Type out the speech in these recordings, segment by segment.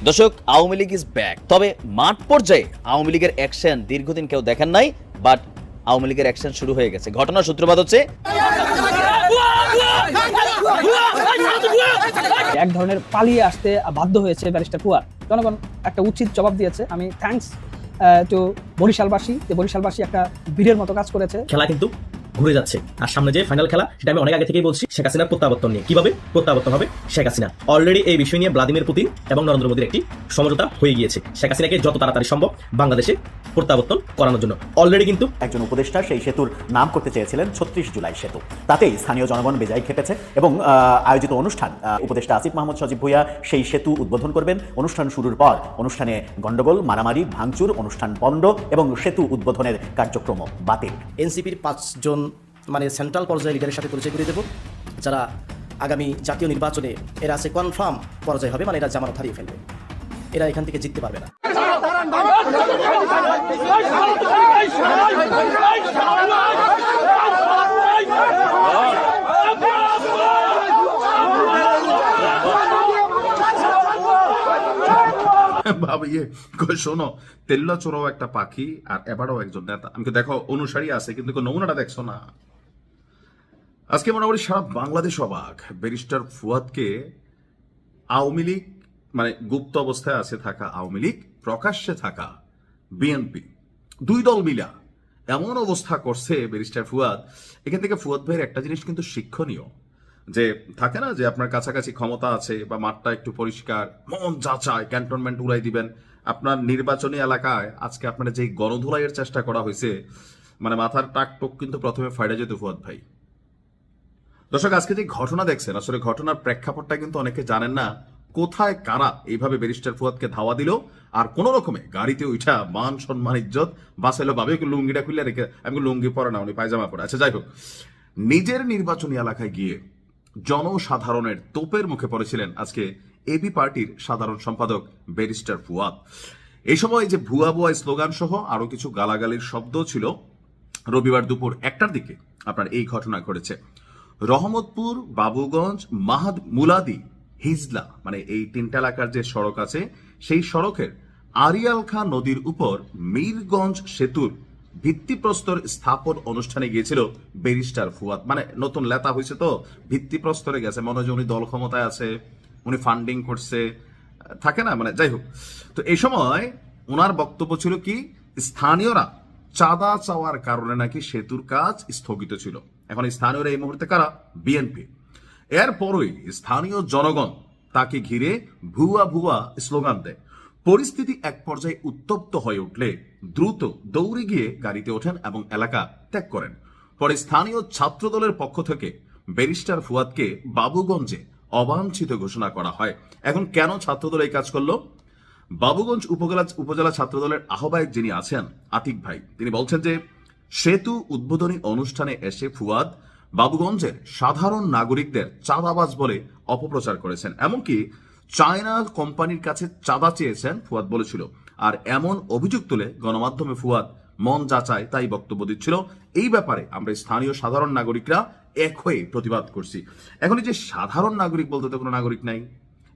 দর্শক, Awami League is back. তবে মাঠ পর্যায়ে আওয়ামী লীগের অ্যাকশন দীর্ঘদিন কেউ দেখেন নাই, বাট আওয়ামী লীগের অ্যাকশন শুরু হয়ে গেছে। ঘটনার সূত্রপাত হচ্ছে এক ধরনের পালিয়ে আসতে বাধ্য হয়েছে ব্যারিস্টার ফুয়াদ। জনগণ একটা উচিত জবাব দিয়েছে। আমি থ্যাঙ্কস টু বরিশালবাসী, যে বরিশালবাসী একটা বীরের মতো কাজ করেছে। খেলা কিন্তু ঘুরে যাচ্ছে, আর সামনে যে ফাইনাল খেলা সেটা আমি অনেক আগে থেকেই বলছি, শেখ হাসিনার প্রত্যাবর্তন নিয়ে। কিভাবে প্রত্যাবর্তন হবে শেখ হাসিনা? অলরেডি এই বিষয় নিয়ে ভ্লাদিমির পুতিন এবং নরেন্দ্র মোদীর একটি সমঝোতা হয়ে গিয়েছে শেখ হাসিনাকে যত তাড়াতাড়ি সম্ভব বাংলাদেশে প্রত্যাবর্তন করানোর জন্য। অলরেডি কিন্তু একজন উপদেষ্টা সেই সেতুর নাম করতে চেয়েছিলেন ৩৬ জুলাই সেতু। তাতেই স্থানীয় জনগণ বেজায় খেপেছে এবং আয়োজিত অনুষ্ঠান উপদেষ্টা আসিফ মাহমুদ সজীব ভুঁইয়া সেই সেতু উদ্বোধন করবেন। অনুষ্ঠান শুরুর পর অনুষ্ঠানে গন্ডগোল, মারামারি, ভাঙচুর, অনুষ্ঠান বন্ধ এবং সেতু উদ্বোধনের কার্যক্রম বাতিল। এনসিপির 5 জন সেন্ট্রাল পর্যায়ে লিডারের সাথে পরিচয় করে দেব, যারা আগামী জাতীয় নির্বাচনে এরা আছে কনফার্ম পর্যায়ে হবে, এরা জামানত হারিয়ে ফেলবে, এরা এখান থেকে জিততে পারবে না। শোনো, তেল্লা চোরাও একটা পাখি আর এবারও একজন নেতা। আমাকে দেখো অনুসারী আছে, কিন্তু নমুনাটা দেখছো না। আজকে মোটামুটি সারা বাংলাদেশ অবাক। ব্যারিস্টার ফুয়াদকে আওয়ামী লীগ গুপ্ত অবস্থায় আছে থাকা আওয়ামী লীগ, প্রকাশ্যে থাকা বিএনপি, দুই দল মিলা এমন অবস্থা করছে ব্যারিস্টার ফুয়াদ। এখান থেকে ফুয়াদ ভাইয়ের একটা জিনিস কিন্তু শিক্ষণীয়, যে থাকে না যে আপনার কাছাকাছি ক্ষমতা আছে বা মাঠটা একটু পরিষ্কার, মন যা চায় ক্যান্টনমেন্ট উড়াই দিবেন। আপনার নির্বাচনী এলাকায় আজকে আপনার যে গণধোলাইয়ের চেষ্টা করা হয়েছে, মাথার টাক টোক কিন্তু প্রথমে ফাইডা যেত ফুয়াদ ভাই। দর্শক, আজকে যে ঘটনা দেখছেন, আসলে ঘটনার প্রেক্ষাপটটা কিন্তু অনেকে জানেন না। কোথায় কারা এইভাবে ব্যারিস্টার ফুয়াদকে ধাওয়া দিল, আর কোন রকমে গাড়িতে উঠা মান সম্মান ইজ্জত বাঁচাইলো। ভাবে লুঙ্গিটা খুলে রেখে, আমি লুঙ্গি পরে না, উনি পায়জামা পরে। আচ্ছা, যাই হোক, নিজের নির্বাচনী এলাকায় গিয়ে জনসাধারণের তোপের মুখে পড়েছিলেন আজকে এবি পার্টির সাধারণ সম্পাদক ব্যারিস্টার ফুয়াদ। এই সময় যে ভুয়া ভুয়া স্লোগান সহ আরো কিছু গালাগালির শব্দ ছিল। রবিবার দুপুর 1টার দিকে আপনার এই ঘটনা ঘটেছে। রহমতপুর, বাবুগঞ্জ, মুলাদি, হিজলা, এই 3টা এলাকার যে সড়ক আছে, সেই সড়কের আরিয়াল খাঁ নদীর উপর মীরগঞ্জ সেতুর ভিত্তিপ্রস্তর স্থাপন অনুষ্ঠানে গিয়েছিল ব্যারিস্টার ফুয়াদ। নতুন লেতা হয়েছে তো ভিত্তিপ্রস্তরে গেছে, মনে হয় উনি দল ক্ষমতায় আছে, উনি ফান্ডিং করছে, থাকে না, যাই হোক। তো এই সময় ওনার বক্তব্য ছিল কি, স্থানীয়রা চাঁদা চাওয়ার কারণে নাকি সেতুর কাজ স্থগিত ছিল। এখন স্থানীয়রা এই মুহূর্তে কারা? বিএনপি। এরপরই স্থানীয় জনগণ তাকে ঘিরে ভুয়া ভুয়া স্লোগান দেয়। পরিস্থিতি এক পর্যায়ে উত্তপ্ত হয়ে উঠলে দ্রুত দৌড়ে গিয়ে গাড়িতে ওঠেন এবং এলাকা ত্যাগ করেন। পরে স্থানীয় ছাত্রদলের পক্ষ থেকে ব্যারিস্টার ফুয়াদকে বাবুগঞ্জে অবাঞ্ছিত ঘোষণা করা হয়। এখন কেন ছাত্রদল এই কাজ করলো? বাবুগঞ্জ উপজেলা ছাত্রদলের আহ্বায়ক যিনি আছেন আতিক ভাই, তিনি বলছেন যে সেতু উদ্বোধনী অনুষ্ঠানে এসে ফুয়াদ বাবুগঞ্জের সাধারণ নাগরিকদের চাঁদাবাজ বলে অপপ্রচার করেছেন, এমনকি চায়না কোম্পানির কাছে চাঁদা চেয়েছেন ফুয়াদ বলেছিল। আর এমন অভিযোগ তুলে গণমাধ্যমে ফুয়াদ মন যা চায় তাই বক্তব্য দিচ্ছিল। এই ব্যাপারে আমরা স্থানীয় সাধারণ নাগরিকরা এক হয়ে প্রতিবাদ করছি। এখন এই যে সাধারণ নাগরিক বলতে তো কোনো নাগরিক নাই।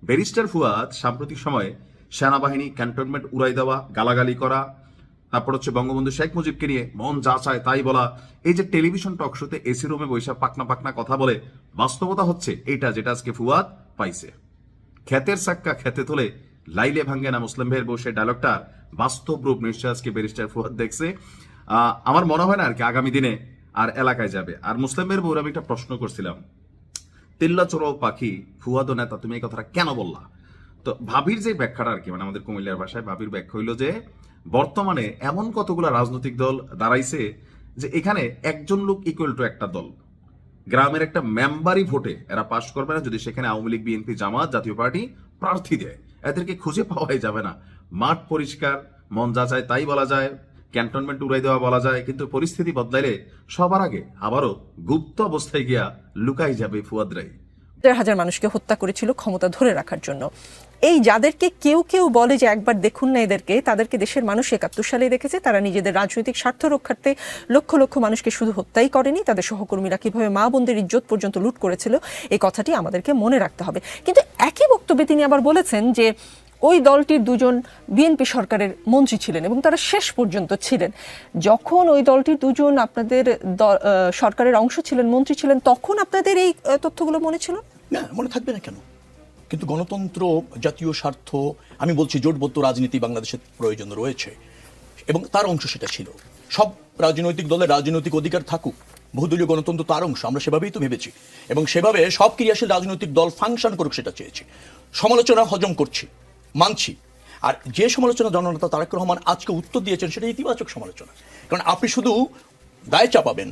ব্যারিস্টার ফুয়াদ সাম্প্রতিক সময়ে সেনাবাহিনী ক্যান্টনমেন্ট উড়াই দেওয়া, গালাগালি করা, তারপর হচ্ছে বঙ্গবন্ধু শেখ মুজিবকে নিয়ে মন যা চায় তাই বলা, এই যে টেলিভিশন টক শোতে এসি রুমে বৈশা পাকনা পাকনা কথা বলে, বাস্তবতা হচ্ছে এইটা যেটা আজকে ফুয়াদ পাইছে। ক্ষেতের সাক্কা খেতে তোলে, লাইলে ভাঙ্গে না মুসলিম ভাইয়ের বসে ডায়লগটার বাস্তব রূপ নিশ্চয় আজকে ব্যারিস্টার ফুয়াদ দেখছে। আমার মনে হয় না আর কি আগামী দিনে আর এলাকায় যাবে। আর মুসলিম ভাইয়ের বউর আমি একটা প্রশ্ন করছিলাম, তেল্লা চোরাও পাখি ফুয়াদ নেতা, তুমি এই কথাটা কেন বললা? তো ভাবির যে ব্যাখ্যাটা আর কি, আমাদের কুমিল্লার ভাষায় ভাবির ব্যাখ্যা হইলো যে বর্তমানে এমন কতগুলো রাজনৈতিক দল দাঁড়াইছে যে এখানে একজন লোক ইকুয়াল টু একটা দল। গ্রামের একটা মেম্বারই ভোটে এরা পাশ করবে না যদি সেখানে আওয়ামী লীগ, বিএনপি, জামাত, জাতীয় পার্টি প্রার্থী দেয়। এদেরকে খুঁজে পাওয়াই যাবে না। মাঠ পরিষ্কার, মন যা চায় তাই বলা যায়, ক্যান্টনমেন্ট উড়াই দেওয়া বলা যায়, কিন্তু পরিস্থিতি বদলাইলে সবার আগে আবারও গুপ্ত অবস্থায় গিয়া লুকাই যাবে ফুয়াদরাই। 1,000 মানুষকে হত্যা করেছিল ক্ষমতা ধরে রাখার জন্য। এই যাদেরকে কেউ কেউ বলে যে একবার দেখুন না এদেরকে, তাদেরকে দেশের মানুষ 71 সালে দেখেছে। তারা নিজেদের রাজনৈতিক স্বার্থ রক্ষার্থে লক্ষ লক্ষ মানুষকে শুধু হত্যাই করেনি, তাদের সহকর্মীরা কিভাবে মা বোনদের ইজ্জত পর্যন্ত লুট করেছিল এই কথাটি আমাদেরকে মনে রাখতে হবে। কিন্তু একই বক্তব্যে তিনি আবার বলেছেন যে ওই দলটির দুজন বিএনপি সরকারের মন্ত্রী ছিলেন এবং তারা শেষ পর্যন্ত ছিলেন। যখন ওই দলটির দুজন আপনাদের সরকারের অংশ ছিলেন, মন্ত্রী ছিলেন, তখন আপনাদের এই তথ্যগুলো মনে ছিল না? মনে থাকবে না কেন? কিন্তু গণতন্ত্র, জাতীয় স্বার্থ, আমি বলছি জোটবদ্ধ রাজনীতি বাংলাদেশের প্রয়োজন রয়েছে এবং তার অংশ সেটা ছিল। সব রাজনৈতিক দলের রাজনৈতিক অধিকার থাকুক, বহুদলীয় গণতন্ত্র তার অংশ, আমরা সেভাবেই তো ভেবেছি এবং সেভাবে সব ক্রিয়াশীল রাজনৈতিক দল ফাংশন করুক সেটা চেয়েছি। সমালোচনা হজম করছি, মানছি। আর যে সমালোচনা জননেতা তারেক রহমান আজকে উত্তর দিয়েছেন সেটা ইতিবাচক সমালোচনা। কারণ আপনি শুধু দায় চাপাবেন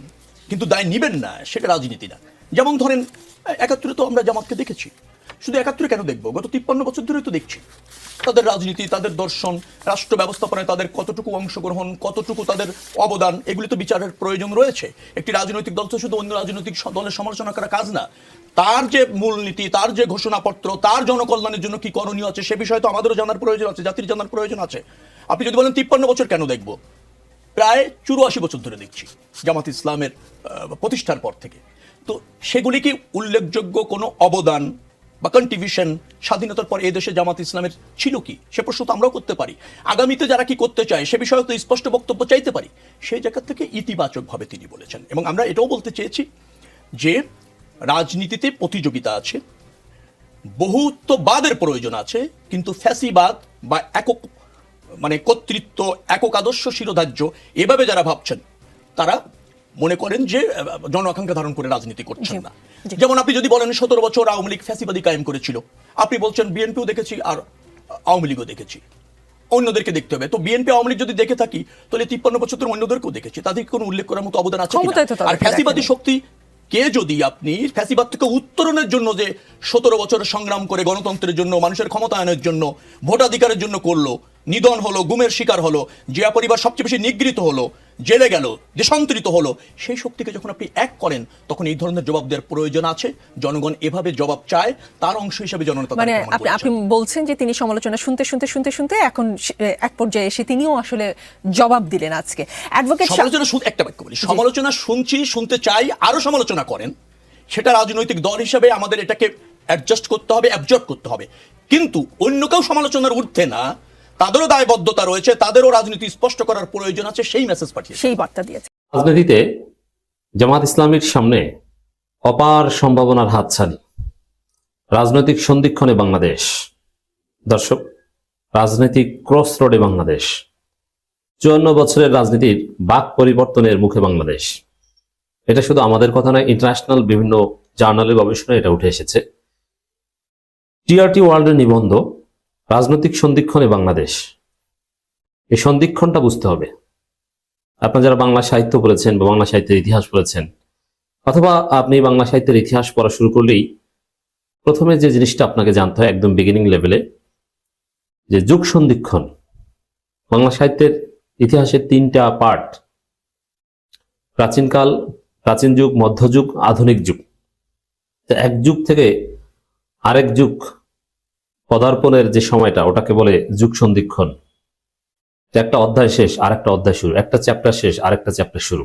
কিন্তু দায় নিবেন না, সেটা রাজনীতি না। যেমন ধরেন ৭১ তো আমরা জামাতকে দেখেছি, শুধু ৭১ কেন দেখবো, গত ৫৩ বছর ধরে তো দেখছি তাদের রাজনীতি, তাদের দর্শন, রাষ্ট্র ব্যবস্থাপনায় তাদের কতটুকু অংশগ্রহণ, কতটুকু তাদের অবদান, এগুলি তো বিচারের প্রয়োজন রয়েছে। একটি রাজনৈতিক দল তো শুধু অন্য রাজনৈতিক দলের সমালোচনা করা কাজ না, তার যে মূলনীতি, তার যে ঘোষণাপত্র, তার জনকল্যাণের জন্য কি করণীয় আছে সে বিষয়ে তো আমাদেরও জানার প্রয়োজন আছে, জাতির জানার প্রয়োজন আছে। আপনি যদি বলেন ৫৩ বছর কেন দেখবো, প্রায় ৮৪ বছর ধরে দেখছি জামাত ইসলামের প্রতিষ্ঠার পর থেকে। তো সেগুলি কি উল্লেখযোগ্য কোনো অবদান বা কন্ট্রিবিউশন স্বাধীনতার পর এই দেশে জামাত ইসলামের ছিল কি, সে প্রশ্ন তো আমরাও করতে পারি। আগামীতে যারা কি করতে চায় সে বিষয়ে তো স্পষ্ট বক্তব্য চাইতে পারি। সেই জায়গা থেকে ইতিবাচকভাবে তিনি বলেছেন এবং আমরা এটাও বলতে চেয়েছি যে রাজনীতিতে প্রতিযোগিতা আছে, বহুত্ববাদের প্রয়োজন আছে, কিন্তু ফ্যাসিবাদ বা একক কর্তৃত্ব, একক আদর্শ শিরোধার্য এভাবে যারা ভাবছেন তারা মনে করেন যে জন আকাঙ্ক্ষা ধারণ করে রাজনীতি করছেন না। যেমন আপনি যদি বলেন ১৭ বছর আওয়ামী লীগ ফ্যাসিবাদী কায়েম করেছিল, আপনি বলছেন বিএনপিও দেখেছি আর আওয়ামী লীগও দেখেছি, অন্যদেরকে দেখতে হবে। তো বিএনপি আওয়ামী লীগ যদি দেখে থাকি তাহলে ৫৩ বছর ধরে অন্যদেরকেও দেখেছি, তাদেরকে কোনো উল্লেখ করার মতো অবদান আছে কিনা? আর ফ্যাসিবাদী শক্তি কে যদি আপনি ফ্যাসিবাদ থেকে উত্তরণের জন্য যে ১৭ বছর সংগ্রাম করে গণতন্ত্রের জন্য, মানুষের ক্ষমতায়নের জন্য, ভোটাধিকারের জন্য করলো, নিধন হলো, গুমের শিকার হলো, জিয়া পরিবার সবচেয়ে বেশি নিগৃহীত হলো, জেলে গেল, দেশান্তরিত হলো, সেই শক্তিকে যখন আপনি এক করেন তখন এই ধরনের জবাব দেওয়ার প্রয়োজন আছে। জনগণ এভাবে জবাব চায়, তার অংশ হিসেবে জননেতা। আপনি বলছেন যে তিনি সমালোচনা শুনতে শুনতে শুনতে শুনতে এখন এক পর্যায়ে এসে তিনিও আসলে জবাব দিলেন আজকে। অ্যাডভোকেট সমালোচনা একটা বাক্য বলি, সমালোচনা শুনছি, শুনতে চাই, আরো সমালোচনা করেন, সেটা রাজনৈতিক দল হিসেবে আমাদের এটাকে অ্যাডজাস্ট করতে হবে, অ্যাবজর্ব করতে হবে। কিন্তু অন্য কেউ সমালোচনার ঊর্ধ্বে না, তাদেরও দায়বদ্ধতা রয়েছে, তাদেরও রাজনীতি স্পষ্ট করার প্রয়োজন আছে, সেই মেসেজ পাঠিয়েছে, সেই বার্তা দিয়েছে। রাজনীতিতে জামাত ইসলামীর সামনে অপার সম্ভাবনার হাতছানি, রাজনৈতিক সন্ধিক্ষণে বাংলাদেশ। দর্শক, রাজনৈতিক ক্রস রোডে বাংলাদেশ, ৫৪ বছরের রাজনীতির বাক পরিবর্তনের মুখে বাংলাদেশ। এটা শুধু আমাদের কথা নয়, ইন্টারন্যাশনাল বিভিন্ন জার্নালের গবেষণায় এটা উঠে এসেছে। টিআরটি ওয়ার্ল্ডের নিবন্ধ রাজনৈতিক সন্ধিক্ষণে বাংলাদেশ। এই সন্ধিক্ষণটা বুঝতে হবে। আপনারা যারা বাংলা সাহিত্য পড়েছেন বা বাংলা সাহিত্যের ইতিহাস পড়েছেন, অথবা আপনি বাংলা সাহিত্যের ইতিহাস পড়া শুরু করলেই প্রথমে যে জিনিসটা আপনাকে জানতে হয় একদম বিগিনিং লেভেলে, যে যুগ সন্ধিক্ষণ। বাংলা সাহিত্যের ইতিহাসের ৩টা পার্ট: প্রাচীনকাল, প্রাচীন যুগ, মধ্যযুগ, আধুনিক যুগ। এক যুগ থেকে আরেক যুগ পদার্পণের যে সময়টা, ওটাকে বলে যুগ সন্ধিক্ষণ। একটা অধ্যায় শেষ আর একটা অধ্যায় শুরু, একটা চ্যাপ্টার শেষ আর একটা চ্যাপ্টার শুরু।